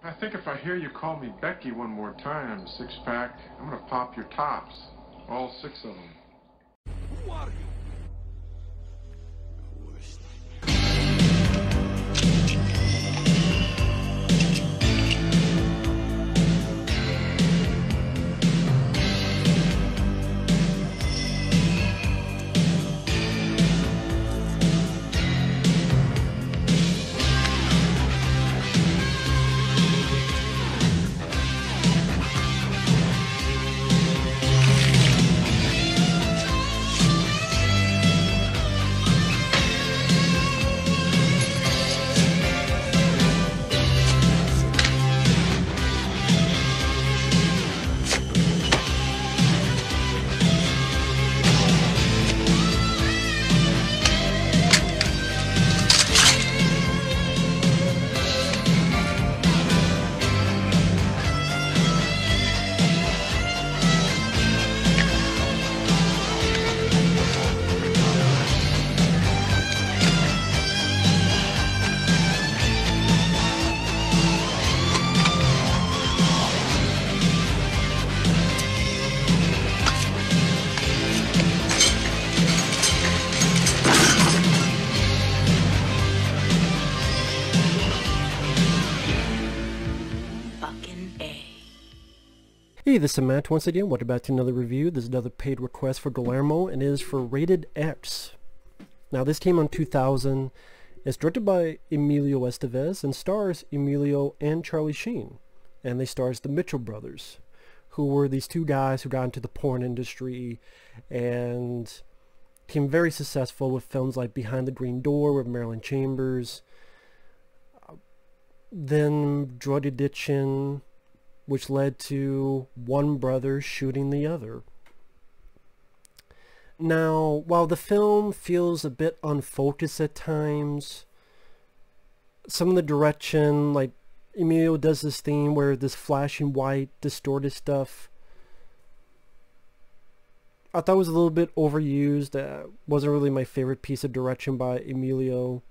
I think if I hear you call me Becky one more time, six-pack, I'm gonna pop your tops. All 6 of them. Who are you? Hey, this is Matt once again. Welcome back to another review. This is another paid request for Guillermo, and it is for Rated X. Now, this came on 2000. It's directed by Emilio Estevez and stars Emilio and Charlie Sheen. And they stars the Mitchell brothers, who were these two guys who got into the porn industry and became very successful with films like Behind the Green Door with Marilyn Chambers, then Drug Addiction, which led to one brother shooting the other. Now, while the film feels a bit unfocused at times, some of the direction, like Emilio does this thing where this flashing white, distorted stuff, I thought was a little bit overused. Wasn't really my favorite piece of direction by Emilio.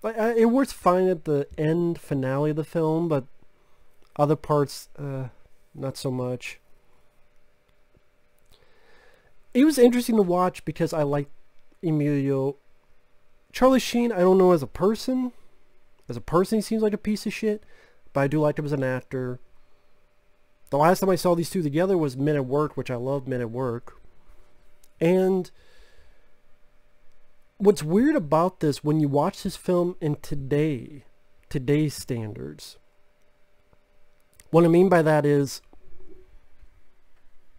It works fine at the end finale of the film, but other parts, not so much. It was interesting to watch because I liked Emilio. Charlie Sheen, I don't know as a person. As a person, he seems like a piece of shit, but I do like him as an actor. The last time I saw these two together was Men at Work, which I love Men at Work. And what's weird about this, when you watch this film in today's standards, what I mean by that is,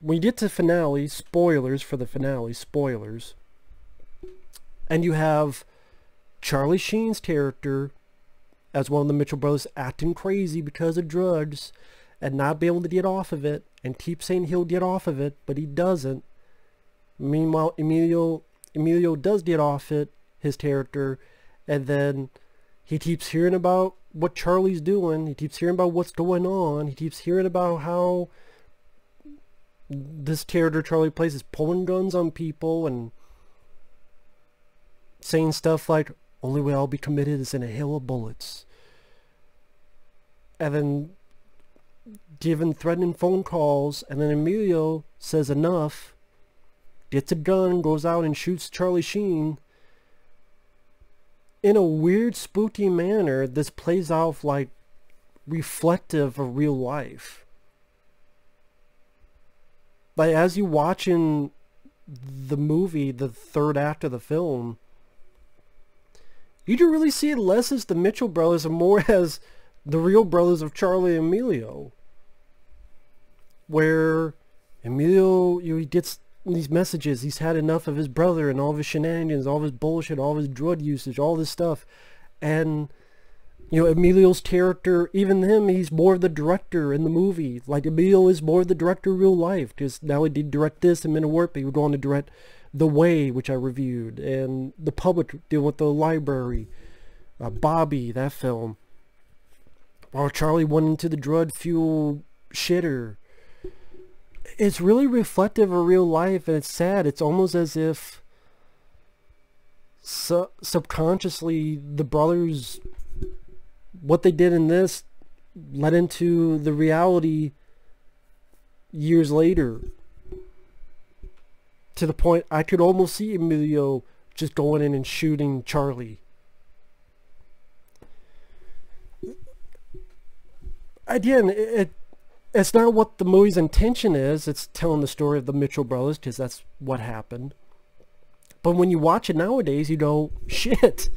when you get to finale, spoilers for the finale, spoilers, and you have Charlie Sheen's character as one of the Mitchell brothers acting crazy because of drugs and not be able to get off of it and keep saying he'll get off of it, but he doesn't. Meanwhile, Emilio does get off it, his character, and then he keeps hearing about what Charlie's doing. He keeps hearing about what's going on. He keeps hearing about how this character Charlie plays is pulling guns on people and saying stuff like, only way I'll be committed is in a hail of bullets. And then giving threatening phone calls, and then Emilio says enough, gets a gun, goes out and shoots Charlie Sheen. In a weird, spooky manner, this plays out like reflective of real life. Like, as you watching the movie, the third act of the film, you do really see it less as the Mitchell brothers and more as the real brothers of Charlie and Emilio. Where Emilio, he gets these messages, he's had enough of his brother and all of his shenanigans, all of his bullshit, all of his drug usage, all this stuff. And, you know, Emilio's character, even him, he's more of the director in the movie. Like, Emilio is more of the director in real life, because now he did direct this and Men at Work, but he would go on to direct The Way, which I reviewed, and The Public, dealing with the library, Bobby, that film. While Charlie went into the drug-fueled shitter. It's really reflective of real life, and it's sad. It's almost as if subconsciously the brothers what they did in this led into the reality years later, to the point I could almost see Emilio just going in and shooting Charlie. Again, it's not what the movie's intention is. It's telling the story of the Mitchell brothers, because that's what happened. But when you watch it nowadays, you go, shit.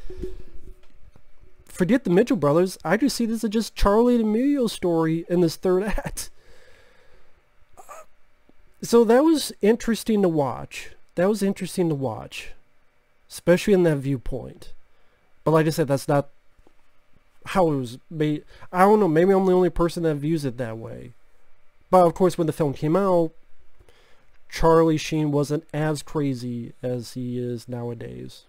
Forget the Mitchell brothers. I just see this as just Charlie and Emilio's story in this third act. So that was interesting to watch. That was interesting to watch. Especially in that viewpoint. But like I said, that's not how it was made. I don't know, maybe I'm the only person that views it that way. But of course, when the film came out, Charlie Sheen wasn't as crazy as he is nowadays.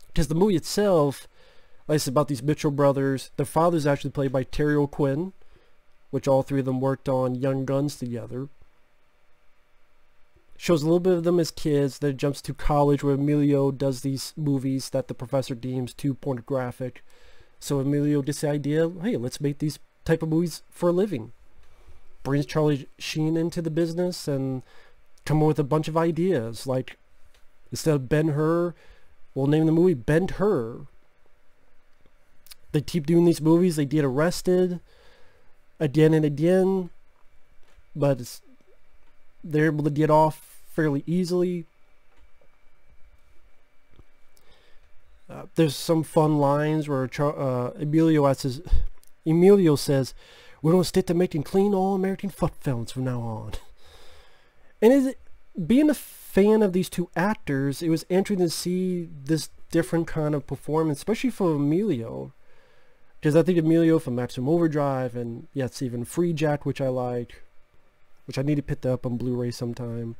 Because the movie itself, like I said, about these Mitchell brothers, their father's actually played by Terry O'Quinn, which all three of them worked on Young Guns together. Shows a little bit of them as kids, then it jumps to college where Emilio does these movies that the professor deems too pornographic. So Emilio gets the idea, hey, let's make these type of movies for a living. Brings Charlie Sheen into the business and come up with a bunch of ideas, like instead of Ben-Hur, we'll name the movie Ben-Hur. They keep doing these movies. They get arrested again and again, but they're able to get off fairly easily. There's some fun lines where Emilio says, "We're going to stick to making clean all-American fuck films from now on." And being a fan of these two actors, it was interesting to see this different kind of performance, especially for Emilio. Because I think Emilio from Maximum Overdrive, and yes, even Free Jack, which I like, which I need to pick that up on Blu-ray sometime,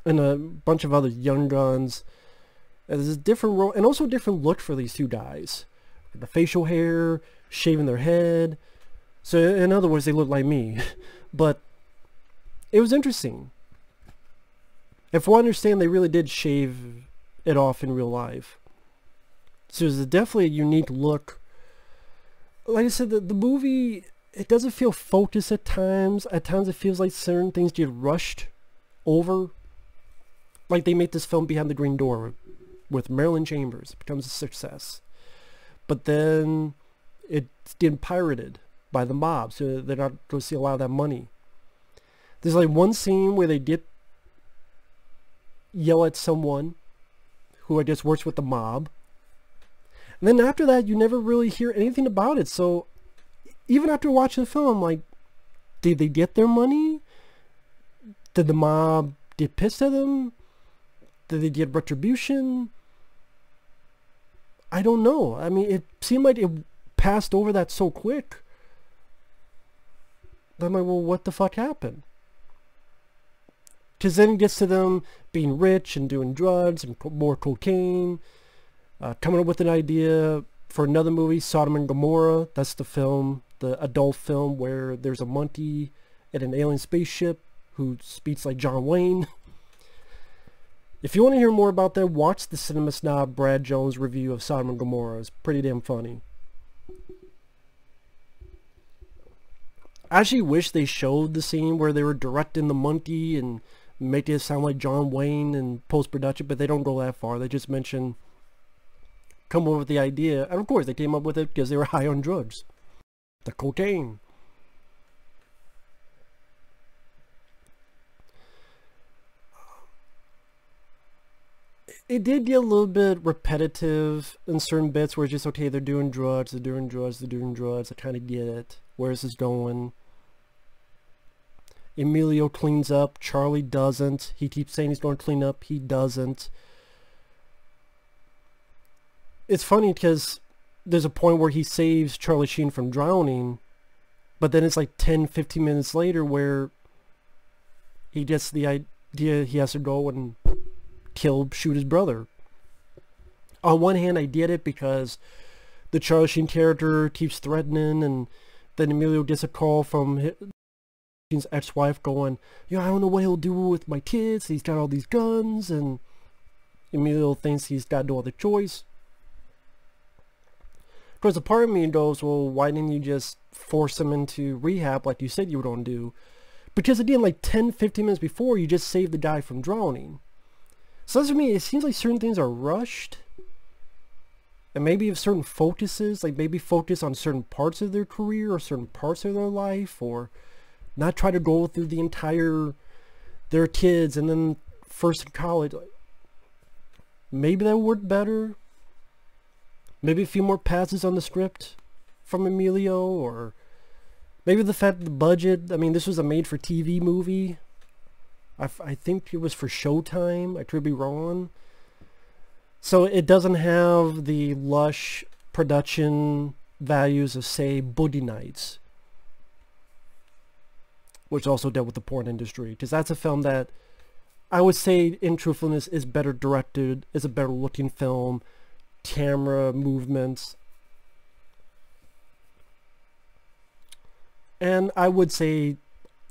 and a bunch of other Young Guns. There's a different role, and also a different look for these two guys. The facial hair, shaving their head. So in other words, they look like me. But it was interesting. And from what I understand, they really did shave it off in real life. So it's definitely a unique look. Like I said, the movie, it doesn't feel focused at times. At times it feels like certain things get rushed over. Like they made this film Behind the Green Door with Marilyn Chambers. It becomes a success. But then it's getting pirated by the mob, so they're not going to see a lot of that money. There's like one scene where they yell at someone who I guess works with the mob. And then after that, you never really hear anything about it. So even after watching the film, I'm like, did they get their money? Did the mob get pissed at them? Did they get retribution? I don't know. I mean, it seemed like it passed over that so quick. I'm like, well, what the fuck happened? Because then it gets to them being rich and doing drugs and more cocaine. Coming up with an idea for another movie, Sodom and Gomorrah. That's the film, the adult film where there's a monkey at an alien spaceship who speaks like John Wayne. If you want to hear more about that, watch the Cinema Snob Brad Jones review of Sodom and Gomorrah. It's pretty damn funny. I actually wish they showed the scene where they were directing the monkey and make it sound like John Wayne in post-production, but they don't go that far. They just come up with the idea, and of course they came up with it because they were high on drugs. The cocaine. It did get a little bit repetitive in certain bits where it's just, okay, they're doing drugs, they're doing drugs, they're doing drugs. I kind of get it. Where is this going? Emilio cleans up. Charlie doesn't. He keeps saying he's going to clean up. He doesn't. It's funny because there's a point where he saves Charlie Sheen from drowning, but then it's like 10-15 minutes later where he gets the idea he has to go and shoot his brother. On one hand, I get it because the Charlie Sheen character keeps threatening, and then Emilio gets a call from Sheen's ex-wife going, I don't know what he'll do with my kids. He's got all these guns, and Emilio thinks he's got no other choice. Because a part of me goes, well, why didn't you just force him into rehab like you said you were going to do? Because again, like 10, 15 minutes before, you just saved the guy from drowning. So that's for me, it seems like certain things are rushed. And maybe if certain focuses, like maybe focus on certain parts of their career or certain parts of their life, or not try to go through the entire, their kids and then first in college. Like, maybe that would work better. Maybe a few more passes on the script from Emilio, or maybe the fact that the budget, I mean, this was a made-for-TV movie. I think it was for Showtime. I could be wrong. So it doesn't have the lush production values of, say, Boogie Nights, which also dealt with the porn industry. Because that's a film that I would say, in truthfulness, is better directed, is a better looking film, camera movements. And I would say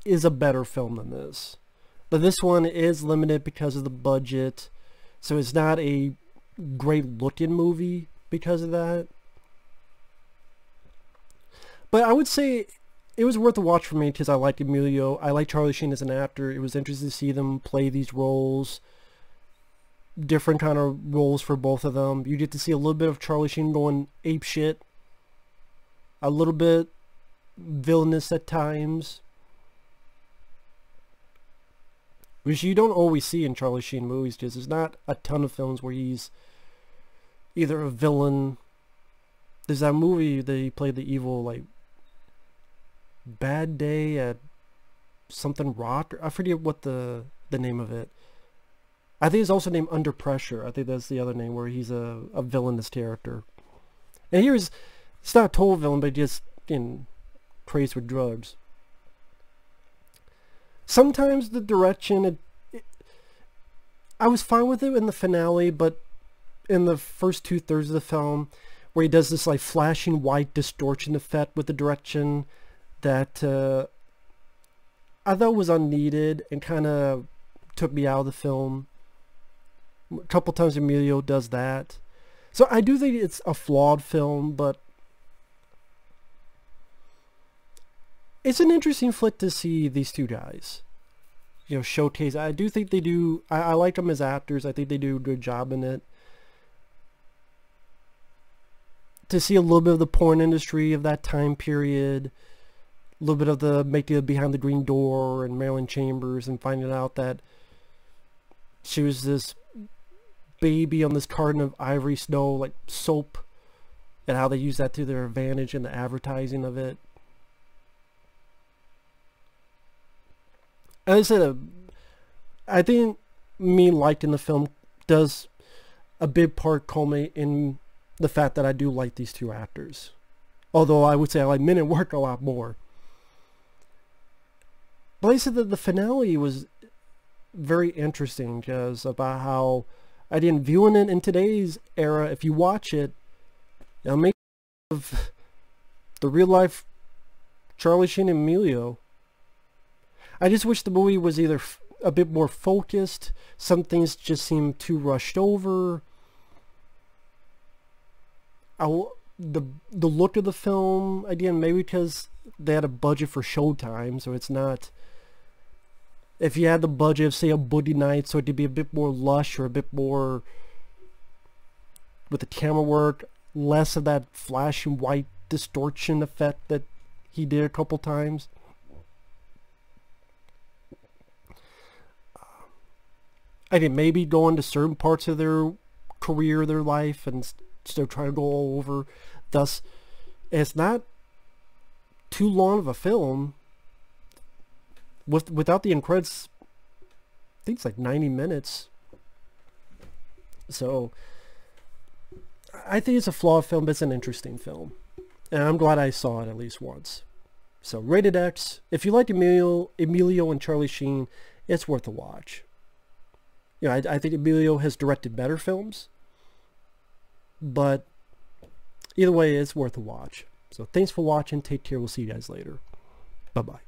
is a better film than this. But this one is limited because of the budget. So it's not a great looking movie because of that. But I would say it was worth a watch for me because I liked Emilio. I like Charlie Sheen as an actor. It was interesting to see them play these roles. Different kind of roles for both of them. You get to see a little bit of Charlie Sheen going ape shit. A little bit villainous at times, which you don't always see in Charlie Sheen movies, because there's not a ton of films where he's either a villain. There's that movie that he played the evil, like, Bad Day at something Rock. I forget what the name of it. I think it's also named Under Pressure. I think that's the other name, where he's a villainous character. And here's, it's not a total villain, but just in crazed with drugs. Sometimes the direction, I was fine with it in the finale, but in the first 2/3 of the film, where he does this like flashing white distortion effect with the direction that I thought was unneeded and kind of took me out of the film. A couple times Emilio does that. So I do think it's a flawed film, but it's an interesting flick to see these two guys, you know, showcase. I do think they do, I like them as actors. I think they do a good job in it. To see a little bit of the porn industry of that time period, a little bit of the making of Behind the Green Door and Marilyn Chambers, and finding out that she was this baby on this carton of Ivory Snow, like soap, and how they use that to their advantage in the advertising of it. As I said, I think me liking the film does a big part culminate in the fact that I do like these two actors. Although I would say I like Men at Work a lot more. But like I said, that the finale was very interesting, because about how I didn't viewing it in today's era. If you watch it, it'll make of the real life Charlie Sheen and Emilio. I just wish the movie was either a bit more focused. Some things just seem too rushed over. The look of the film, again, maybe because they had a budget for Showtime, so it's not, if you had the budget of, say, a Boogie Nights, so it could be a bit more lush or a bit more with the camera work, less of that flashing white distortion effect that he did a couple times. I think maybe go into certain parts of their career, their life, and still try to go all over. Thus, it's not too long of a film. Without the end credits, I think it's like 90 minutes. So, I think it's a flawed film, but it's an interesting film. And I'm glad I saw it at least once. So, rated X. If you like Emilio and Charlie Sheen, it's worth a watch. You know, I think Emilio has directed better films, but either way, it's worth a watch. So thanks for watching. Take care. We'll see you guys later. Bye-bye.